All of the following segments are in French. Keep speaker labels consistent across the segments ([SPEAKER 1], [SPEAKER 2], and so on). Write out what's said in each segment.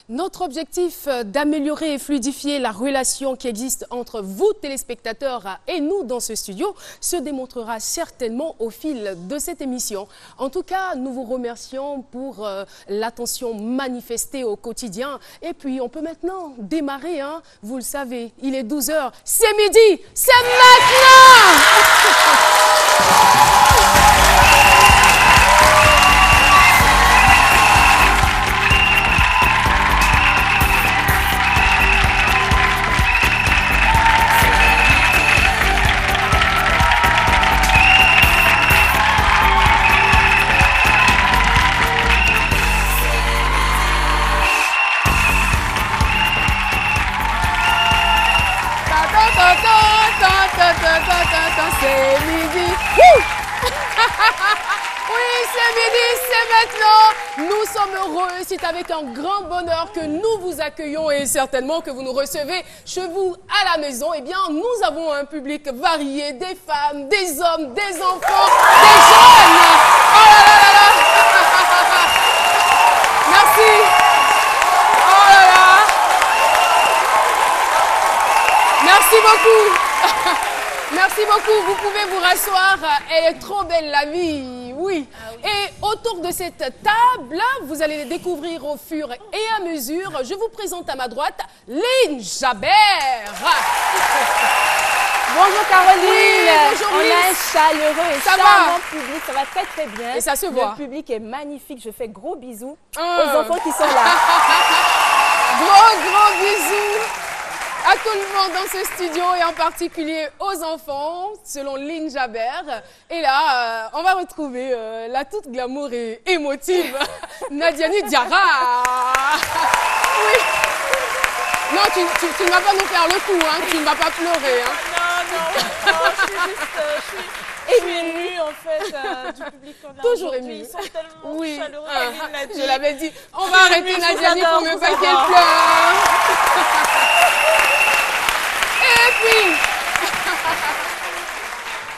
[SPEAKER 1] Notre objectif d'améliorer et fluidifier la relation qui existe entre vous, téléspectateurs, et nous dans ce studio se démontrera certainement au fil de cette émission. En tout cas, nous vous remercions pour l'attention manifestée au quotidien. Et puis, on peut maintenant démarrer, hein. Vous le savez, il est 12 h, c'est midi, c'est maintenant. C'est midi. Oui, c'est midi, c'est maintenant. Nous sommes heureux. C'est avec un grand bonheur que nous vous accueillons et certainement que vous nous recevez chez vous à la maison. Eh bien, nous avons un public varié, des femmes, des hommes, des enfants, des jeunes. Oh là là là là. Merci. Oh là là. Merci beaucoup. Merci beaucoup, vous pouvez vous rasseoir, elle est trop belle la vie, oui. Ah oui. Et autour de cette table, vous allez les découvrir au fur et à mesure. Je vous présente à ma droite, Lynn Jabert.
[SPEAKER 2] Bonjour Caroline,
[SPEAKER 1] oui, bonjour,
[SPEAKER 2] on a un chaleureux et charmant public, ça va très très bien.
[SPEAKER 1] Et ça se voit.
[SPEAKER 2] Le public est magnifique, je fais gros bisous aux enfants qui sont là.
[SPEAKER 1] Gros bisous à tout le monde dans ce studio et en particulier aux enfants, selon Lynn Jabert. Et là, on va retrouver la toute glamour et émotive Nadiani Diarra. Oui. Non, tu ne vas pas nous faire le coup, hein. Tu ne vas pas pleurer. Hein.
[SPEAKER 3] Non, je suis émue en fait du public qu'on a
[SPEAKER 1] toujours émue.
[SPEAKER 3] Ils sont tellement chaleureux.
[SPEAKER 1] Je l'avais dit. On va arrêter Nadiani pour ne pas qu'elle pleure. Et puis,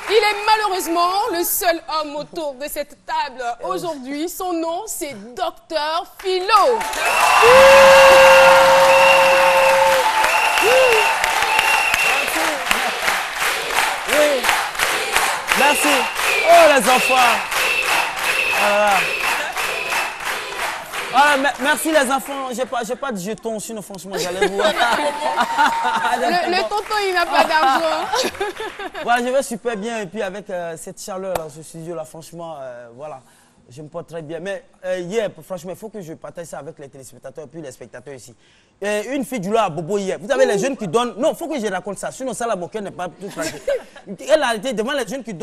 [SPEAKER 1] il est malheureusement le seul homme autour de cette table aujourd'hui. Son nom, c'est Dr Philo.
[SPEAKER 4] Oui. Merci. Oh les enfants. Ah, merci les enfants, j'ai pas de jetons, sinon franchement j'allais vous...
[SPEAKER 1] le tonton il n'a pas d'argent.
[SPEAKER 4] Voilà, je vais super bien et puis avec cette chaleur dans ce studio là, franchement, voilà, je me porte très bien. Mais hier, franchement, il faut que je partage ça avec les téléspectateurs et puis les spectateurs ici. Une fille du lot à Bobo hier, vous savez les jeunes qui donnent... Non, il faut que je raconte ça, sinon ça la moquette n'est pas tout tranquille. Elle a arrêté devant les jeunes qui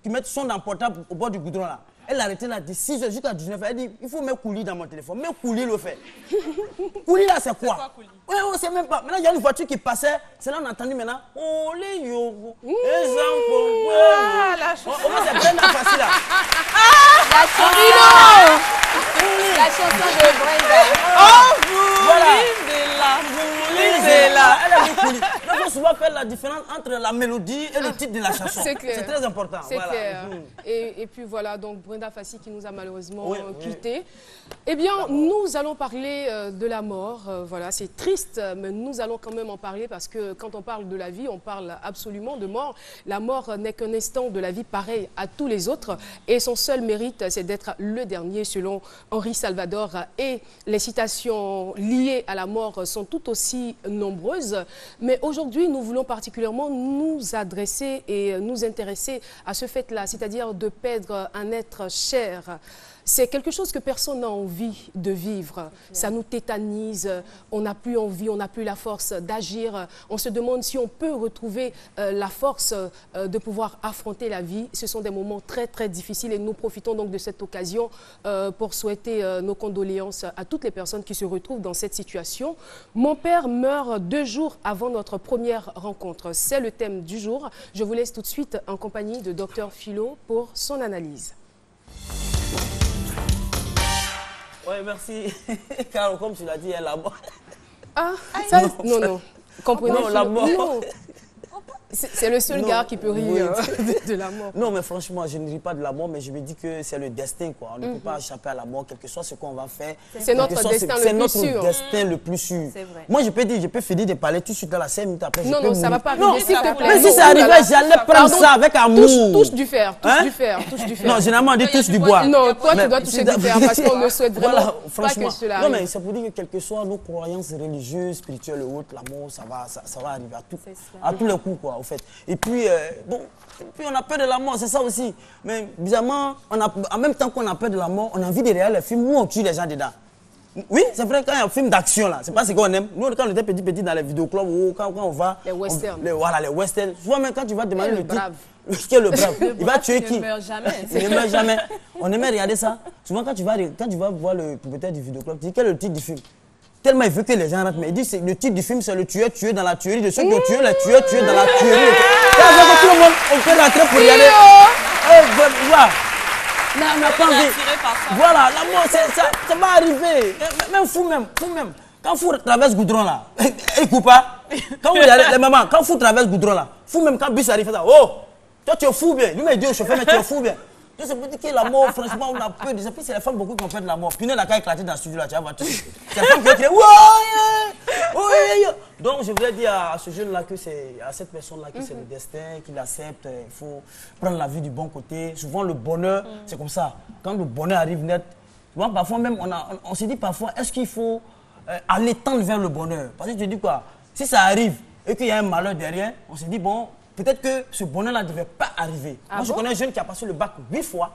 [SPEAKER 4] mettent son dans portable au bord du goudron là. Elle a arrêté là de 6 h jusqu'à 19 h. Elle dit, il faut mettre coulis dans mon téléphone. Mais coulis le fait. Coulis là, c'est quoi? Oui, c'est même pas. Maintenant, il y a une voiture qui passait. C'est là on a entendu maintenant. Oh, les yo. Les enfants.
[SPEAKER 3] Ah, la chanson.
[SPEAKER 4] Oh, c'est bien facile là.
[SPEAKER 2] La chanson. La chanson de Brenda.
[SPEAKER 3] Oh, vous,
[SPEAKER 4] voilà.
[SPEAKER 3] Lisez là.
[SPEAKER 4] Elle a dit coulis. Il faut souvent faire la différence entre la mélodie et le titre de la chanson.
[SPEAKER 1] C'est clair.
[SPEAKER 4] C'est très important.
[SPEAKER 1] C'est
[SPEAKER 4] voilà.
[SPEAKER 1] clair. Et puis voilà, donc Brenda Fassi qui nous a malheureusement quittés. Eh bien, nous allons parler de la mort. Voilà, c'est triste, mais nous allons quand même en parler parce que quand on parle de la vie, on parle absolument de mort. La mort n'est qu'un instant de la vie pareil à tous les autres. Et son seul mérite, c'est d'être le dernier, selon Henri Salvador. Et les citations liées à la mort sont tout aussi nombreuses. Mais aujourd'hui, nous voulons particulièrement nous adresser et nous intéresser à ce fait-là, c'est-à-dire de perdre un être cher. C'est quelque chose que personne n'a envie de vivre. Ça nous tétanise, on n'a plus envie, on n'a plus la force d'agir. On se demande si on peut retrouver la force de pouvoir affronter la vie. Ce sont des moments très, très difficiles et nous profitons donc de cette occasion pour souhaiter nos condoléances à toutes les personnes qui se retrouvent dans cette situation. Mon père meurt 2 jours avant notre première rencontre. C'est le thème du jour. Je vous laisse tout de suite en compagnie de Dr Philo pour son analyse.
[SPEAKER 4] Oui, merci. Car comme tu l'as dit, elle est là-bas.
[SPEAKER 1] Ah, ça, non. Comprenez.
[SPEAKER 4] Non, la mort.
[SPEAKER 1] Non. C'est le seul gars qui peut rire de la mort.
[SPEAKER 4] Non, mais franchement, je ne ris pas de la mort, mais je me dis que c'est le destin, quoi. On ne peut pas échapper à la mort, quel que soit ce qu'on va faire.
[SPEAKER 1] C'est notre destin le plus sûr.
[SPEAKER 4] C'est notre destin le plus sûr.
[SPEAKER 2] C'est vrai.
[SPEAKER 4] Moi, je peux dire, je peux finir de parler tout de suite dans la 5 minutes après.
[SPEAKER 1] Non, non, ça ne va pas arriver, s'il te plaît.
[SPEAKER 4] Mais si ça arrivait, j'allais prendre ça avec amour.
[SPEAKER 1] Touche du fer, touche du fer, touche du fer.
[SPEAKER 4] Non, généralement, on dit touche du bois.
[SPEAKER 1] Non, toi, tu dois toucher du fer parce qu'on ne souhaite vraiment pas que cela arrive.
[SPEAKER 4] Non, mais c'est pour dire que quelles que soient nos croyances religieuses, spirituelles ou autres, l'amour, ça va arriver à tous les coups, quoi, au fait. Et puis, bon, puis on a peur de la mort, c'est ça aussi. Mais bizarrement, en même temps qu'on a peur de la mort, on a envie de regarder les films où on tue les gens dedans. Oui, c'est vrai, quand il y a un film d'action, là, c'est pas ce qu'on aime. Nous, quand on était petit dans les vidéoclubs, ou quand on va...
[SPEAKER 1] Les westerns.
[SPEAKER 4] Voilà, les westerns. Souvent, même quand tu vas demander le titre... Qui est le brave? Il va tuer qui?
[SPEAKER 3] Il ne meurt jamais.
[SPEAKER 4] Il ne meurt jamais. On aimait regarder ça. Souvent, quand tu vas voir le propriétaire du vidéoclub, tu dis quel est le titre du film? Tellement il veut que les gens rentrent, mais il dit que le titre du film, c'est le tueur tué dans la tuerie de ceux qui ont tué les tueurs tués dans la tuerie. Tout le monde, on peut rentrer pour y aller. Voilà. Non, on n'a pas envie. Voilà, la mort, ça va arriver. Même fou, même. Quand fou traverse goudron là, écoute pas. Quand vous allez, les mamans, quand fou traverse goudron là, fou même quand bus arrive, fait ça. Oh, toi tu es fou bien. Lui m'a dit au chauffeur, mais tu es fou bien. Donc ça veut dire que la mort, franchement, on a peur. Puis c'est les femmes beaucoup qui ont peur de la mort. Puis nous, on a qu'à éclater dans le studio là, tu vas voir tout. C'est les femmes qui ont crié, ouais. Donc je voudrais dire à ce jeune là que c'est à cette personne là que c'est le destin, qu'il accepte. Il faut prendre la vie du bon côté. Souvent le bonheur, c'est comme ça. Quand le bonheur arrive net, souvent, parfois même on se dit parfois, est-ce qu'il faut aller tendre vers le bonheur? Parce que tu dis quoi? Si ça arrive et qu'il y a un malheur derrière, on se dit bon. Peut-être que ce bonheur-là ne devait pas arriver. Moi, je connais un jeune qui a passé le bac 8 fois.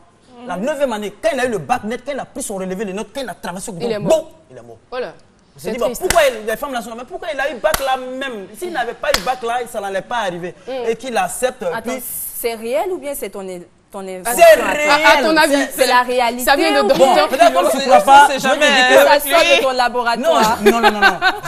[SPEAKER 4] La 9e année, quand il a eu le bac net, quand il a pris son relevé, les notes, quand il a traversé le groupe, bon, il est mort.
[SPEAKER 1] Voilà.
[SPEAKER 4] On s'est dit, bon, pourquoi les femmes là sont là? Mais pourquoi il a eu le bac là même? S'il n'avait pas eu le bac là, ça n'allait pas arriver. Et qu'il accepte.
[SPEAKER 2] Attends, c'est réel ou bien c'est ton
[SPEAKER 4] c'est réel.
[SPEAKER 1] À ton avis,
[SPEAKER 2] c'est la réalité.
[SPEAKER 1] Ça vient de
[SPEAKER 4] Bon,
[SPEAKER 1] docteur.
[SPEAKER 4] peut-être qu'on ne se croit pas.
[SPEAKER 3] C'est
[SPEAKER 4] Je vais te
[SPEAKER 3] jamais
[SPEAKER 4] dire que...
[SPEAKER 2] Ça sort de ton laboratoire.
[SPEAKER 4] Non.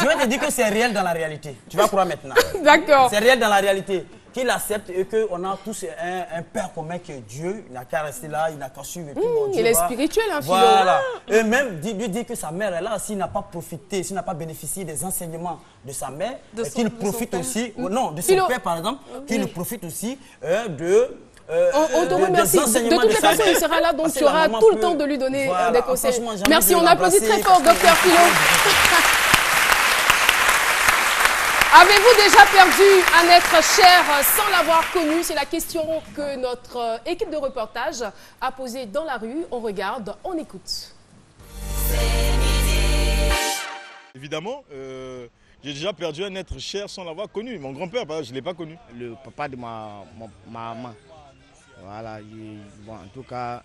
[SPEAKER 4] Je vais te dire que c'est réel dans la réalité. Tu vas croire maintenant.
[SPEAKER 1] D'accord.
[SPEAKER 4] C'est réel dans la réalité. Qu'il accepte et qu'on a tous un père commun qui est Dieu. Il n'a qu'à rester là, il n'a qu'à suivre. Et puis, bon, Dieu
[SPEAKER 1] Il est
[SPEAKER 4] va.
[SPEAKER 1] spirituel, hein, Philo.
[SPEAKER 4] Voilà. Et même lui dire que sa mère est là, s'il n'a pas profité, s'il n'a pas bénéficié des enseignements de sa mère, qu'il profite aussi, non, de son père par exemple, qu'il profite aussi
[SPEAKER 1] on te remercie. De toutes les façons, il sera là, donc tu auras tout le temps de lui donner des conseils. Merci, on applaudit très fort, docteur Philo. Avez-vous déjà perdu un être cher sans l'avoir connu? C'est la question que notre équipe de reportage a posée dans la rue. On regarde, on écoute.
[SPEAKER 5] Évidemment, j'ai déjà perdu un être cher sans l'avoir connu. Mon grand-père, je ne l'ai pas connu.
[SPEAKER 6] Le papa de ma maman. Voilà, bon, en tout cas,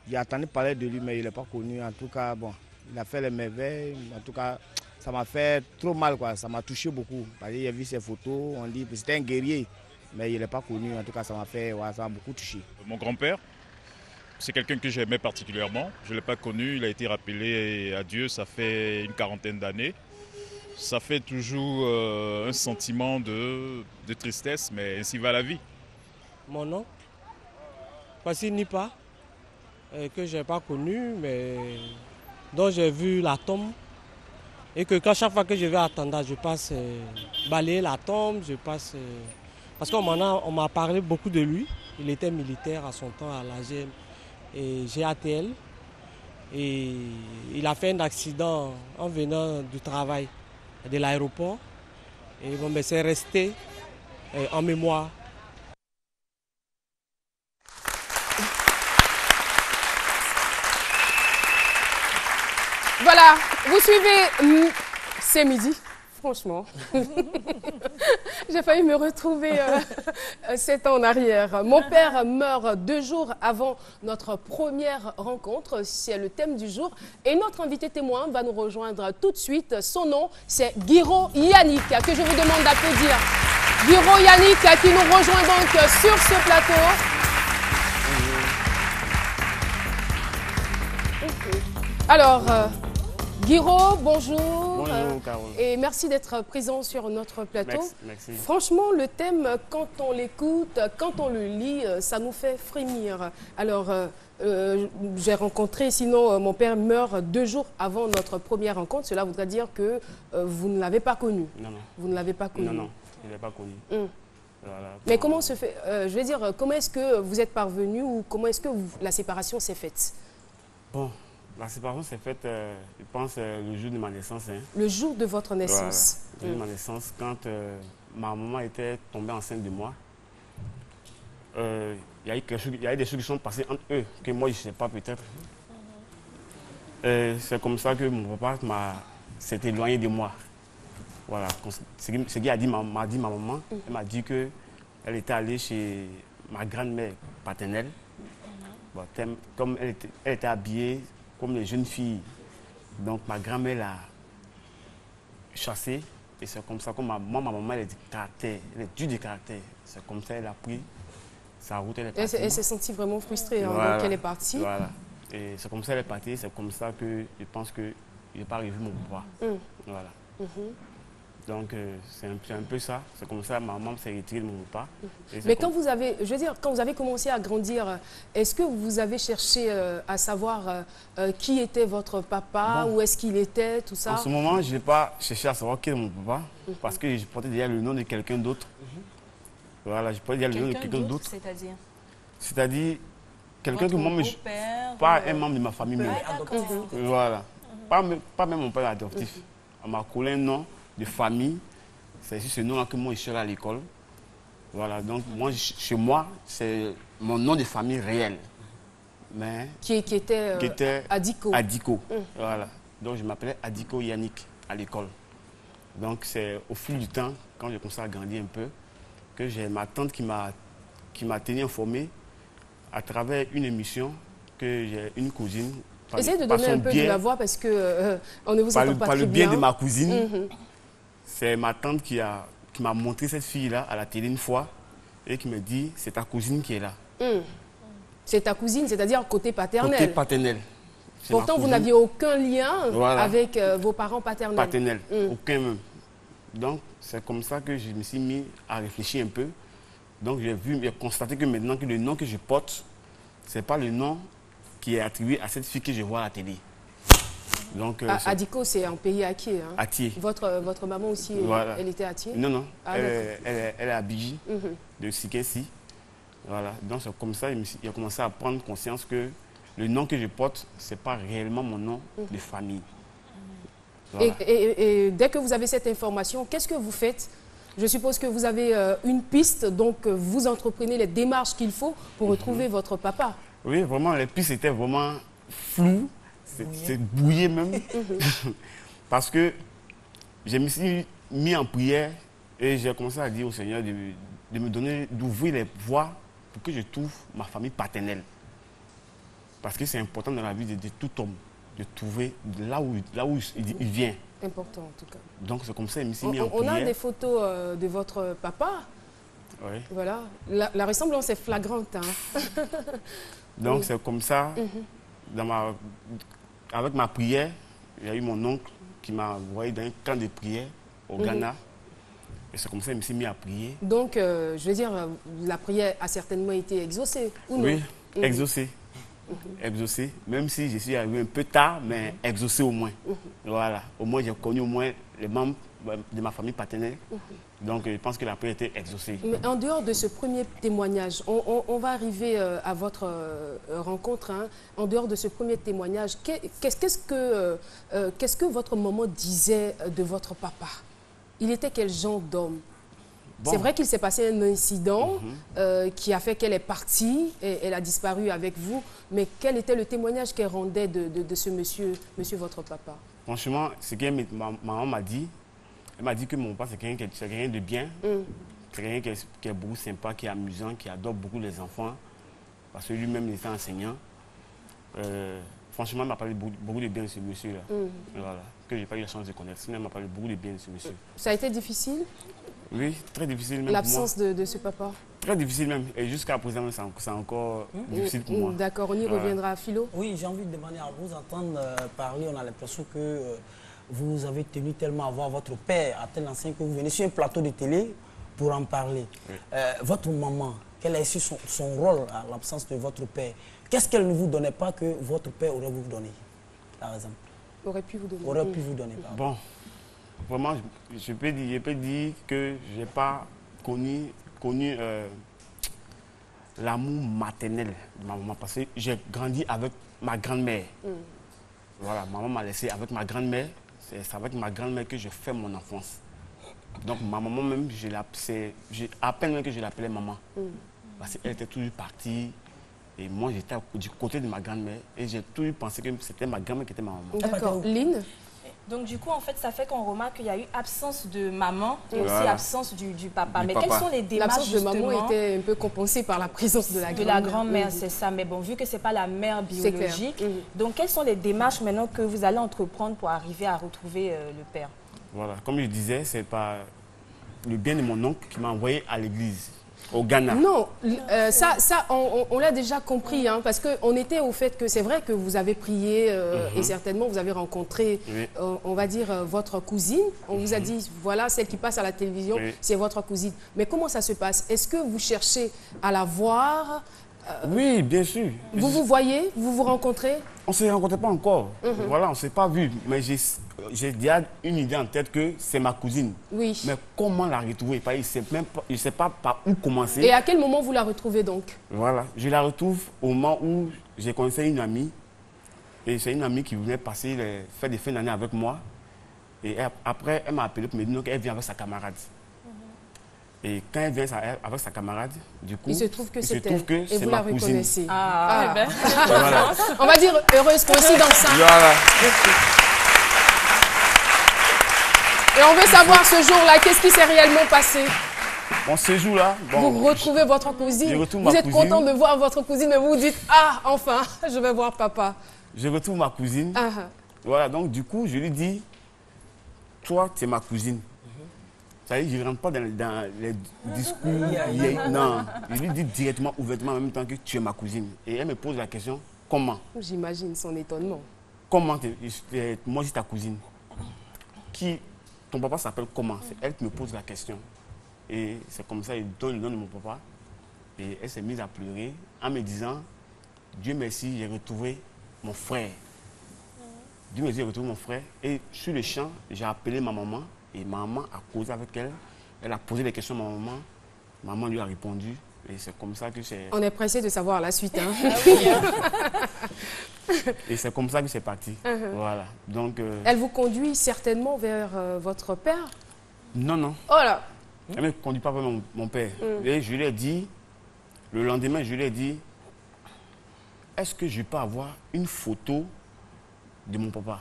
[SPEAKER 6] j'ai entendu parler de lui, mais il ne l'a pas connu. En tout cas, bon, il a fait les merveilles. En tout cas, ça m'a fait trop mal, quoi. Ça m'a touché beaucoup. Parce que j'ai vu ses photos, on dit que c'était un guerrier, mais il n'est pas connu. En tout cas, ça m'a beaucoup touché.
[SPEAKER 5] Mon grand-père, c'est quelqu'un que j'aimais particulièrement. Je ne l'ai pas connu, il a été rappelé à Dieu, ça fait une 40aine d'années. Ça fait toujours un sentiment de tristesse, mais ainsi va la vie.
[SPEAKER 7] Mon nom, Passy Nipa, que je n'ai pas connu, mais dont j'ai vu la tombe. Et que chaque fois que je vais à Tanda, je passe balayer la tombe, je passe... parce qu'on m'a parlé beaucoup de lui. Il était militaire à son temps à la GATL. Et il a fait un accident en venant du travail de l'aéroport. Et bon, mais c'est resté en mémoire.
[SPEAKER 1] Voilà, vous suivez, c'est midi, franchement. J'ai failli me retrouver 7 ans en arrière. Mon père meurt 2 jours avant notre première rencontre, c'est le thème du jour. Et notre invité témoin va nous rejoindre tout de suite. Son nom, c'est Guiro Yannick, que je vous demande d'applaudir. Guiro Yannick qui nous rejoint donc sur ce plateau. Alors... Guiro, bonjour.
[SPEAKER 6] Bonjour, Carole.
[SPEAKER 1] Et merci d'être présent sur notre plateau.
[SPEAKER 6] Merci.
[SPEAKER 1] Franchement, le thème, quand on l'écoute, quand on le lit, ça nous fait frémir. Alors, j'ai rencontré, sinon mon père meurt 2 jours avant notre première rencontre. Cela voudrait dire que vous ne l'avez pas connu.
[SPEAKER 6] Non.
[SPEAKER 1] Vous ne l'avez pas connu.
[SPEAKER 6] Non, je ne l'ai pas connu.
[SPEAKER 8] Voilà.
[SPEAKER 1] Mais comment se fait, je veux dire, comment est-ce que vous êtes parvenu ou comment est-ce que la séparation s'est faite?
[SPEAKER 8] Bon, la séparation s'est faite, je pense, le jour de ma naissance. Hein.
[SPEAKER 1] Le jour de votre naissance.
[SPEAKER 8] Voilà. Le jour de ma naissance, quand ma maman était tombée enceinte de moi, il y a eu des choses qui sont passées entre eux, que moi je ne sais pas peut-être. C'est comme ça que mon papa s'est éloigné de moi. Voilà. Ce qu'il m'a dit ma maman, elle m'a dit qu'elle était allée chez ma grand-mère paternelle. Bon, comme elle était habillée comme les jeunes filles, donc ma grand-mère l'a chassée. Et c'est comme ça que ma maman, elle est du caractère, elle est dure de caractère. C'est comme ça qu'elle a pris sa route, elle est partie.
[SPEAKER 1] Elle s'est sentie vraiment frustrée, hein,
[SPEAKER 8] voilà.
[SPEAKER 1] donc elle est partie.
[SPEAKER 8] Voilà. Et c'est comme ça qu'elle est partie, c'est comme ça que je pense que je n'ai pas revu mon papa. Voilà. Donc c'est un peu ça, c'est comme ça que ma maman s'est retirée de mon papa.
[SPEAKER 1] Mais quand vous avez, je veux dire, quand vous avez commencé à grandir, est-ce que vous avez cherché à savoir qui était votre papa, où est-ce qu'il était, tout ça?
[SPEAKER 8] En ce moment, je n'ai pas cherché à savoir qui est mon papa, parce que je portais déjà le nom de quelqu'un d'autre. Voilà, je portais déjà le nom de quelqu'un d'autre.
[SPEAKER 3] C'est-à-dire?
[SPEAKER 8] C'est-à-dire quelqu'un que moi, pas un membre de ma famille même. Voilà. Pas même mon père adoptif. On m'a collé un nom de famille. C'est juste ce nom-là que moi, je suis allé à l'école. Voilà, donc moi, chez moi, c'est mon nom de famille réel. Mais
[SPEAKER 1] qui était Adiko.
[SPEAKER 8] Adiko. Voilà. Donc je m'appelais Adiko Yannick à l'école. Donc c'est au fil du temps, quand j'ai commencé à grandir un peu, que j'ai ma tante qui m'a tenu informé à travers une émission que j'ai une cousine.
[SPEAKER 1] Essayez de donner un peu de la voix parce qu'on ne vous entend pas
[SPEAKER 8] par
[SPEAKER 1] très
[SPEAKER 8] le biais
[SPEAKER 1] bien.
[SPEAKER 8] de ma cousine, c'est ma tante qui m'a montré cette fille-là à la télé une fois et qui me dit, c'est ta cousine qui est là.
[SPEAKER 1] C'est ta cousine, c'est-à-dire côté paternel.
[SPEAKER 8] Côté paternel.
[SPEAKER 1] Pourtant, vous n'aviez aucun lien avec vos parents paternels.
[SPEAKER 8] Paternel, aucun même. Donc, c'est comme ça que je me suis mis à réfléchir un peu. Donc, j'ai constaté que maintenant que le nom que je porte, ce n'est pas le nom qui est attribué à cette fille que je vois à la télé. Donc,
[SPEAKER 1] Adiko, c'est un pays à Thiers. Hein.
[SPEAKER 8] À Thiers.
[SPEAKER 1] Votre maman aussi,
[SPEAKER 8] voilà.
[SPEAKER 1] Elle était à Thiers?
[SPEAKER 8] Non, non. Elle est à Bigi, de Sikessi. Voilà. Donc, c'est comme ça que j'ai commencé à prendre conscience que le nom que je porte, ce n'est pas réellement mon nom de famille.
[SPEAKER 1] Voilà. Et dès que vous avez cette information, qu'est-ce que vous faites? Je suppose que vous avez une piste, donc vous entreprenez les démarches qu'il faut pour retrouver votre papa.
[SPEAKER 8] Oui, vraiment, les pistes étaient vraiment floues, c'est brouillé même. Parce que je me suis mis en prière et j'ai commencé à dire au Seigneur de me donner, d'ouvrir les voies pour que je trouve ma famille paternelle. Parce que c'est important dans la vie de tout homme, de trouver là où il vient.
[SPEAKER 1] Important en tout cas.
[SPEAKER 8] Donc c'est comme ça que je me suis mis en prière.
[SPEAKER 1] On a des photos de votre papa.
[SPEAKER 8] Oui.
[SPEAKER 1] Voilà. La ressemblance est flagrante. Hein.
[SPEAKER 8] Donc c'est comme ça, avec ma prière, il y a eu mon oncle qui m'a envoyé dans un camp de prière au Ghana. Et c'est comme ça que je me suis mis à prier.
[SPEAKER 1] Donc, je veux dire, la prière a certainement été exaucée, ou non?
[SPEAKER 8] Oui, exaucée. Exaucé, même si je suis arrivé un peu tard, mais exaucé au moins. Voilà, au moins j'ai connu au moins les membres de ma famille paternelle. Donc je pense que la prière était exaucée.
[SPEAKER 1] Mais en dehors de ce premier témoignage, on va arriver à votre rencontre. Hein. En dehors de ce premier témoignage, qu'est-ce que votre maman disait de votre papa? Il était quel genre d'homme? Bon. C'est vrai qu'il s'est passé un incident qui a fait qu'elle est partie et elle a disparu avec vous. Mais quel était le témoignage qu'elle rendait de ce monsieur votre papa?
[SPEAKER 8] Franchement, ce que ma maman m'a dit, elle m'a dit que mon papa, c'est quelqu'un de bien. C'est quelqu'un qui est beaucoup sympa, qui est amusant, qui adore beaucoup les enfants. Parce que lui-même, il était enseignant. Franchement, elle m'a parlé beaucoup de bien de ce monsieur-là. Voilà, que je n'ai pas eu la chance de connaître. Sinon, elle m'a parlé beaucoup de bien de ce monsieur.
[SPEAKER 1] Ça a été difficile?
[SPEAKER 8] Oui, très difficile même.
[SPEAKER 1] L'absence de ce papa?
[SPEAKER 8] Très difficile même. Et jusqu'à présent, c'est encore difficile pour moi.
[SPEAKER 1] D'accord, on y reviendra. Philo?
[SPEAKER 4] Oui, j'ai envie de demander à vous entendre parler. On a l'impression que vous avez tenu tellement à voir votre père à tel enseigne que vous venez sur un plateau de télé pour en parler. Oui. Votre maman, quel a été son rôle à l'absence de votre père? Qu'est-ce qu'elle ne vous donnait pas que votre père aurait vous donné, par exemple?
[SPEAKER 1] Aurait pu vous donner.
[SPEAKER 4] Aurait pu vous donner, pardon.
[SPEAKER 8] Bon, vraiment, je peux dire que je n'ai pas connu connu l'amour maternel de ma maman parce que j'ai grandi avec ma grand-mère. Voilà, maman m'a laissé avec ma grand-mère. C'est avec ma grand-mère que je fais mon enfance. Donc ma maman même, à peine même que je l'appelais maman. Parce qu'elle était toujours partie. Et moi, j'étais du côté de ma grand-mère. Et j'ai toujours pensé que c'était ma grand-mère qui était ma maman.
[SPEAKER 1] D'accord. Lynn?
[SPEAKER 2] Donc du coup, en fait, ça fait qu'on remarque qu'il y a eu absence de maman et aussi
[SPEAKER 8] Voilà.
[SPEAKER 2] absence du papa. Mais
[SPEAKER 8] papa.
[SPEAKER 2] quelles sont les démarches
[SPEAKER 1] L'absence de maman était un peu compensée par la présence de la grand-mère.
[SPEAKER 2] grand-mère, c'est ça. Mais bon, vu que ce n'est pas la mère
[SPEAKER 1] C'est clair.
[SPEAKER 2] biologique, donc quelles sont les démarches maintenant que vous allez entreprendre pour arriver à retrouver le père?
[SPEAKER 8] Voilà, comme je disais, c'est pas le bien de mon oncle qui m'a envoyé à l'église, au Ghana.
[SPEAKER 1] Non, on l'a déjà compris, hein, parce qu'on était au fait que c'est vrai que vous avez prié et certainement vous avez rencontré,
[SPEAKER 8] Oui.
[SPEAKER 1] on va dire, votre cousine. On vous a dit, voilà, celle qui passe à la télévision,
[SPEAKER 8] Oui.
[SPEAKER 1] c'est votre cousine. Mais comment ça se passe? Est-ce que vous cherchez à la voir?
[SPEAKER 8] Oui, bien sûr.
[SPEAKER 1] Vous vous voyez? Vous vous rencontrez?
[SPEAKER 8] On ne se rencontrait pas encore. Voilà, on ne s'est pas vu. Mais j'ai déjà une idée en tête que c'est ma cousine.
[SPEAKER 1] Oui.
[SPEAKER 8] Mais comment la retrouver? Je ne sais pas par où commencer.
[SPEAKER 1] Et à quel moment vous la retrouvez donc?
[SPEAKER 8] Voilà, je la retrouve au moment où j'ai connu une amie. Et c'est une amie qui venait faire des fins d'année avec moi. Et après, elle m'a appelé pour me dire qu'elle vient avec sa camarade. Et quand elle vient avec sa camarade, du coup,
[SPEAKER 1] Il se trouve que c'est
[SPEAKER 8] trouve
[SPEAKER 1] elle.
[SPEAKER 8] que
[SPEAKER 1] Et
[SPEAKER 8] c'est
[SPEAKER 1] vous la
[SPEAKER 8] ma cousine.
[SPEAKER 1] reconnaissez.
[SPEAKER 2] Ah,
[SPEAKER 3] Ben,
[SPEAKER 8] Voilà.
[SPEAKER 1] On va dire heureuse coïncidence. Hein.
[SPEAKER 8] Voilà.
[SPEAKER 1] Et on veut savoir ce jour-là, qu'est-ce qui s'est réellement passé?
[SPEAKER 8] Bon, ce jour-là, bon,
[SPEAKER 1] Vous retrouvez votre cousine,
[SPEAKER 8] je retrouve
[SPEAKER 1] vous
[SPEAKER 8] ma
[SPEAKER 1] êtes
[SPEAKER 8] cousine.
[SPEAKER 1] content de voir votre cousine, mais vous vous dites, ah, enfin, je vais voir papa.
[SPEAKER 8] je retrouve ma cousine.
[SPEAKER 1] Ah,
[SPEAKER 8] Voilà, donc du coup, je lui dis, toi, tu es ma cousine. Ça y est, je ne rentre pas dans les discours. Non, je lui dis directement, ouvertement, en même temps que tu es ma cousine. Et elle me pose la question, comment?
[SPEAKER 1] j'imagine son étonnement.
[SPEAKER 8] Comment moi, je suis ta cousine. Ton papa s'appelle comment? C'est elle qui me pose la question. Et c'est comme ça, il donne le nom de mon papa. Et elle s'est mise à pleurer en me disant, Dieu merci, j'ai retrouvé mon frère. Dieu merci, j'ai retrouvé mon frère. Et sur le champ, j'ai appelé ma maman. Et ma maman a causé avec elle. Elle a posé des questions à ma maman. Maman lui a répondu. Et c'est comme ça que c'est...
[SPEAKER 1] On est pressé de savoir la suite. Hein.
[SPEAKER 8] Et c'est comme ça que c'est parti. Voilà. Donc...
[SPEAKER 1] Elle vous conduit certainement vers votre père?
[SPEAKER 8] Non, non.
[SPEAKER 1] Oh là!
[SPEAKER 8] Elle ne me conduit pas vers mon père. Et je lui ai dit, le lendemain, je lui ai dit, est-ce que je peux avoir une photo de mon papa?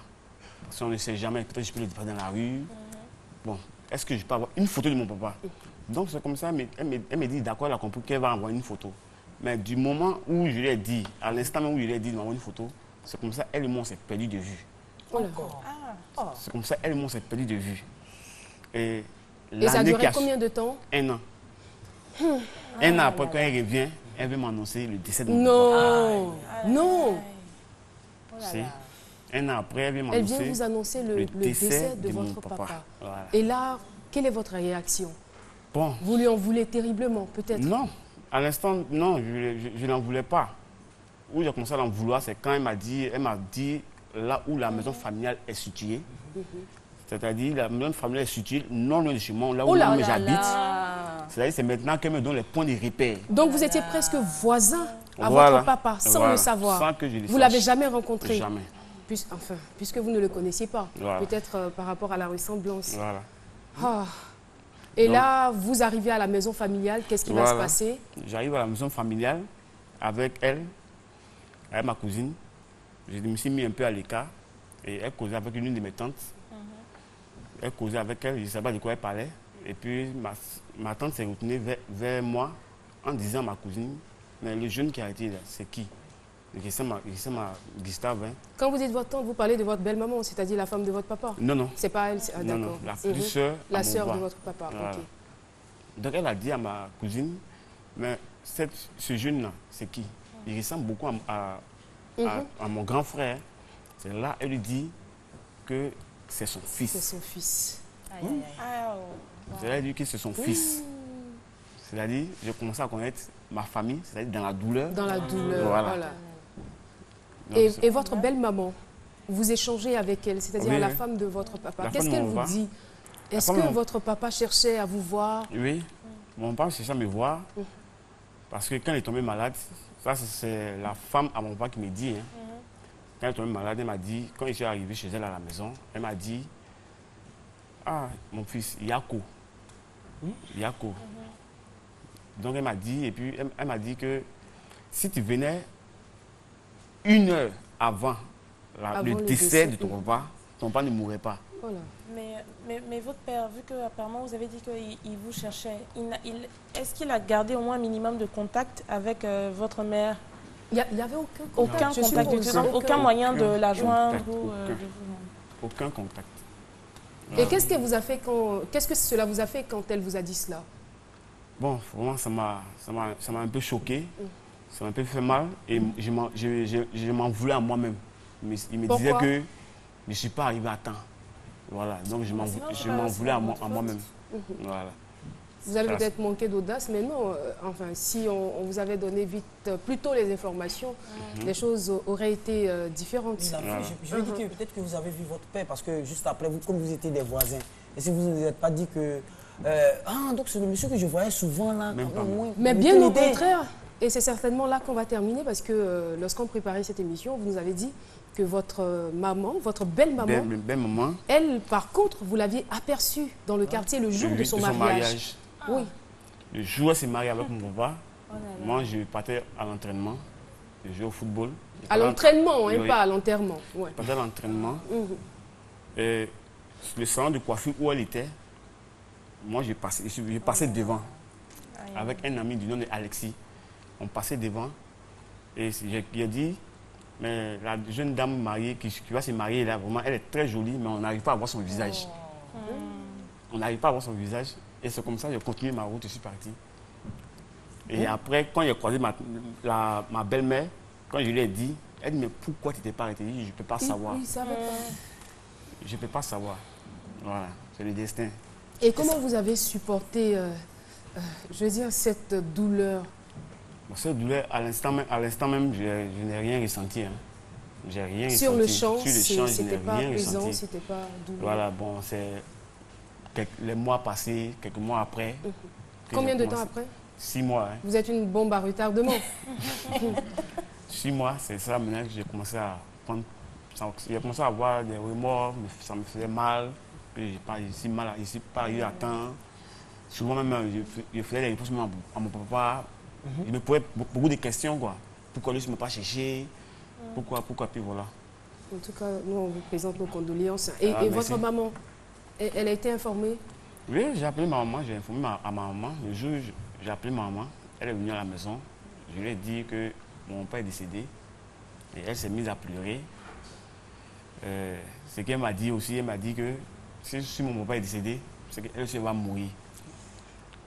[SPEAKER 8] Parce qu'on ne sait jamais, peut-être je peux le faire dans la rue. Bon, est-ce que je peux avoir une photo de mon papa? Donc c'est comme ça, elle me dit, d'accord, elle a compris qu'elle va envoyer une photo. Mais du moment où je lui ai dit, à l'instant même où je lui ai dit d'envoyer une photo, c'est comme ça, elle et moi, on s'est perdu de vue. C'est comme ça, elle et moi, on s'est perdu de vue. Et
[SPEAKER 1] ça a duré combien de temps?
[SPEAKER 8] 1 an. 1 an après, quand elle revient, elle veut m'annoncer le décès de mon papa.
[SPEAKER 1] Non! Non!
[SPEAKER 8] C'est 1 an après, elle vient
[SPEAKER 1] Elle
[SPEAKER 8] m'annoncer
[SPEAKER 1] vient vous annoncer le décès de votre papa.
[SPEAKER 8] Voilà.
[SPEAKER 1] Et là, quelle est votre réaction?
[SPEAKER 8] Bon,
[SPEAKER 1] Vous lui en voulez terriblement, peut-être?
[SPEAKER 8] non. À l'instant, non, je n'en voulais pas. Où j'ai commencé à en vouloir, c'est quand elle m'a dit là où la maison familiale est située. C'est-à-dire, la maison familiale est située non loin de chez moi, là où j'habite. C'est-à-dire, c'est maintenant qu'elle me donne les points de repère.
[SPEAKER 1] Donc vous étiez presque voisin à
[SPEAKER 8] Voilà.
[SPEAKER 1] votre papa, sans
[SPEAKER 8] Voilà.
[SPEAKER 1] le savoir.
[SPEAKER 8] Sans que je le
[SPEAKER 1] Vous
[SPEAKER 8] sache.
[SPEAKER 1] l'avez jamais rencontré?
[SPEAKER 8] Jamais.
[SPEAKER 1] Puisque vous ne le connaissiez pas.
[SPEAKER 8] Voilà.
[SPEAKER 1] Peut-être par rapport à la ressemblance.
[SPEAKER 8] Voilà.
[SPEAKER 1] Ah. Et
[SPEAKER 8] Donc-
[SPEAKER 1] là, vous arrivez à la maison familiale, qu'est-ce qui va se
[SPEAKER 8] Voilà.
[SPEAKER 1] passer?
[SPEAKER 8] J'arrive à la maison familiale avec elle, avec ma cousine. Je me suis mis un peu à l'écart et elle causait avec une de mes tantes. Elle causait avec elle, je ne savais pas de quoi elle parlait. Et puis ma tante s'est retournée vers moi en disant à ma cousine, mais le jeune qui a été là, c'est qui? C'est ma Gustave. Hein.
[SPEAKER 1] Quand vous dites votre tante, vous parlez de votre belle-maman, c'est-à-dire la femme de votre papa?
[SPEAKER 8] Non, non.
[SPEAKER 1] C'est pas elle? Ah,
[SPEAKER 8] Non,
[SPEAKER 1] d'accord.
[SPEAKER 8] non, la petite sœur. à
[SPEAKER 1] La
[SPEAKER 8] mon
[SPEAKER 1] sœur
[SPEAKER 8] bas.
[SPEAKER 1] de votre papa,
[SPEAKER 8] Voilà.
[SPEAKER 1] ok.
[SPEAKER 8] Donc elle a dit à ma cousine, mais ce jeune-là, c'est qui? Il ressemble beaucoup à mon grand frère. C'est là elle lui dit que c'est son fils.
[SPEAKER 1] C'est son fils.
[SPEAKER 8] C'est là elle dit que c'est son fils. C'est-à-dire, j'ai commencé à connaître ma famille, c'est-à-dire dans la douleur.
[SPEAKER 1] Dans la douleur,
[SPEAKER 8] Voilà.
[SPEAKER 1] voilà.
[SPEAKER 8] Donc,
[SPEAKER 1] Et votre belle-maman, vous échangez avec elle, c'est-à-dire
[SPEAKER 8] Oui,
[SPEAKER 1] la
[SPEAKER 8] oui.
[SPEAKER 1] femme de votre papa.
[SPEAKER 8] La
[SPEAKER 1] Qu'est-ce
[SPEAKER 8] femme de
[SPEAKER 1] qu'elle
[SPEAKER 8] mon
[SPEAKER 1] vous
[SPEAKER 8] papa.
[SPEAKER 1] dit? Est-ce
[SPEAKER 8] femme
[SPEAKER 1] que
[SPEAKER 8] de mon-
[SPEAKER 1] votre papa cherchait à vous voir?
[SPEAKER 8] Oui, mon père cherchait à me voir parce que quand il est tombé malade, ça c'est la femme à mon père qui me dit, hein, quand elle est tombée malade, elle m'a dit, quand je suis arrivé chez elle à la maison, elle m'a dit, ah, mon fils, Yako. Yako. Donc elle m'a dit, et puis elle m'a dit que si tu venais 1 heure avant, le décès de ton papa ne mourrait pas.
[SPEAKER 1] Voilà.
[SPEAKER 3] Mais votre père, vu que apparemment vous avez dit qu'il vous cherchait, est-ce qu'il a gardé au moins un minimum de contact avec votre mère?
[SPEAKER 1] Il n'y avait aucun contact,
[SPEAKER 3] aucun moyen de la joindre
[SPEAKER 8] Aucun contact.
[SPEAKER 1] Et qu'est-ce que cela vous a fait quand elle vous a dit cela?
[SPEAKER 8] Bon, vraiment, ça m'a un peu choqué. Ça m'a un peu fait mal. Et je m'en voulais à moi-même. Il me disait que je ne suis pas arrivé à temps. Voilà, donc je m'en voulais à moi-même. Voilà.
[SPEAKER 1] Vous avez peut-être manqué d'audace, mais non. Enfin, si on vous avait donné plus tôt les informations, les choses auraient été différentes.
[SPEAKER 4] Je lui ai dit que peut-être que vous avez vu votre père, parce que juste après, comme vous étiez des voisins, et si vous ne vous êtes pas dit que... donc c'est le monsieur que je voyais souvent là.
[SPEAKER 1] Mais bien au contraire. Et c'est certainement là qu'on va terminer, parce que lorsqu'on préparait cette émission, vous nous avez dit que votre maman, votre belle-maman, elle, par contre, vous l'aviez aperçue dans le quartier le jour de son mariage. Oui.
[SPEAKER 8] Le jour où elle s'est mariée avec mon papa, moi, je partais à l'entraînement, je jouais au football.
[SPEAKER 1] À l'entraînement, hein, pas à l'enterrement. Ouais.
[SPEAKER 8] Je partais à l'entraînement. Et le salon de coiffure où elle était, moi, je passais devant avec un ami du nom d'Alexis. On passait devant et j'ai dit, mais la jeune dame mariée qui va se marier là, vraiment, elle est très jolie, mais on n'arrive pas à voir son visage. On n'arrive pas à voir son visage. Et c'est comme ça que j'ai continué ma route, je suis parti. Et après, quand j'ai croisé ma belle-mère, quand je lui ai dit, elle dit, mais pourquoi tu t'es pas arrêté? Je ne peux pas savoir. Je ne peux pas savoir. Voilà, c'est le destin.
[SPEAKER 1] Et comment vous avez supporté, je veux dire, cette douleur?
[SPEAKER 8] Cette douleur, à l'instant même, je n'ai rien ressenti. Hein. J'ai rien ressenti.
[SPEAKER 1] Sur le champ,
[SPEAKER 8] c'était
[SPEAKER 1] pas présent, c'était pas douloureux.
[SPEAKER 8] Voilà, bon, c'est les mois passés, quelques mois après.
[SPEAKER 1] Combien de temps après?
[SPEAKER 8] 6 mois. Hein.
[SPEAKER 1] Vous êtes une bombe à retardement.
[SPEAKER 8] 6 mois, c'est ça maintenant que j'ai commencé à prendre. J'ai commencé à avoir des remords, ça me faisait mal. Puis je ne suis pas arrivé à temps. Souvent même, je faisais des réponses à mon papa. Il me posait beaucoup de questions, quoi. Pourquoi lui ne m'a pas cherché? Pourquoi, puis voilà.
[SPEAKER 1] En tout cas, nous, on vous présente nos condoléances. Et votre maman, elle a été informée?
[SPEAKER 8] Oui, j'ai appelé ma maman, j'ai informé à ma maman. Le jour où j'ai appelé ma maman, elle est venue à la maison. Je lui ai dit que mon père est décédé. Et elle s'est mise à pleurer. Ce qu'elle m'a dit aussi, elle m'a dit que si mon papa est décédé, c'est qu'elle aussi va mourir.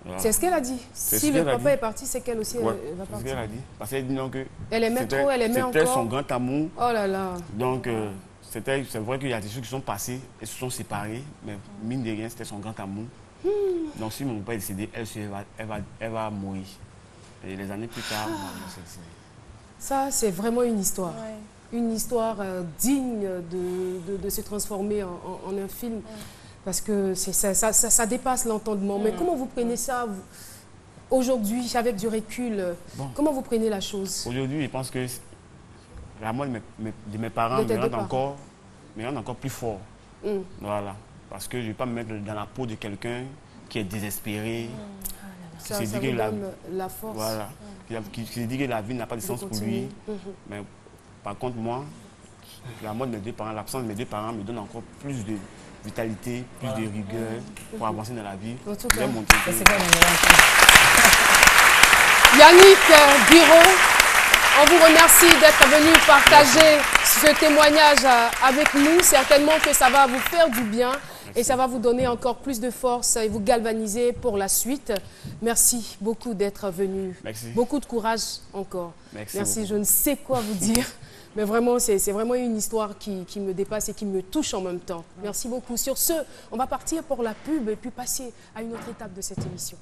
[SPEAKER 8] Voilà.
[SPEAKER 1] C'est ce qu'elle a dit. Si le papa est parti, c'est qu'elle aussi va partir.
[SPEAKER 8] C'est ce qu'elle a dit. Parce qu'elle dit non que...
[SPEAKER 1] Elle aimait trop, elle aimait encore.
[SPEAKER 8] C'était son grand amour.
[SPEAKER 1] Oh là là.
[SPEAKER 8] Donc, c'est vrai qu'il y a des choses qui sont passées et se sont séparées, mais mine de rien, c'était son grand amour. Donc, si mon papa est décédé, elle va mourir. Et les années plus tard,
[SPEAKER 1] ça, c'est vraiment une histoire. Ouais. Une histoire digne de se transformer en un film. Parce que ça dépasse l'entendement. Mais comment vous prenez ça aujourd'hui, avec du recul? Comment vous prenez la chose?
[SPEAKER 8] Aujourd'hui, je pense que la mort de mes parents me rend encore plus fort. Voilà. Parce que je ne vais pas me mettre dans la peau de quelqu'un qui est désespéré.
[SPEAKER 1] Ça vous donne la force.
[SPEAKER 8] Voilà. Qui se dit que la vie n'a pas de sens pour lui. Mais par contre, moi, la mort de mes 2 parents, l'absence de mes 2 parents me donne encore plus de vitalité, plus de rigueur pour avancer dans la vie.
[SPEAKER 1] Yannick Guiraud, on vous remercie d'être venu partager ce témoignage avec nous. Certainement que ça va vous faire du bien. Merci. Et ça va vous donner encore plus de force et vous galvaniser pour la suite. Merci beaucoup d'être venu.
[SPEAKER 8] Merci.
[SPEAKER 1] Beaucoup de courage encore.
[SPEAKER 8] Merci.
[SPEAKER 1] Je ne sais quoi vous dire. Mais vraiment, c'est vraiment une histoire qui me dépasse et qui me touche en même temps. Merci beaucoup. Sur ce, on va partir pour la pub et puis passer à une autre étape de cette émission.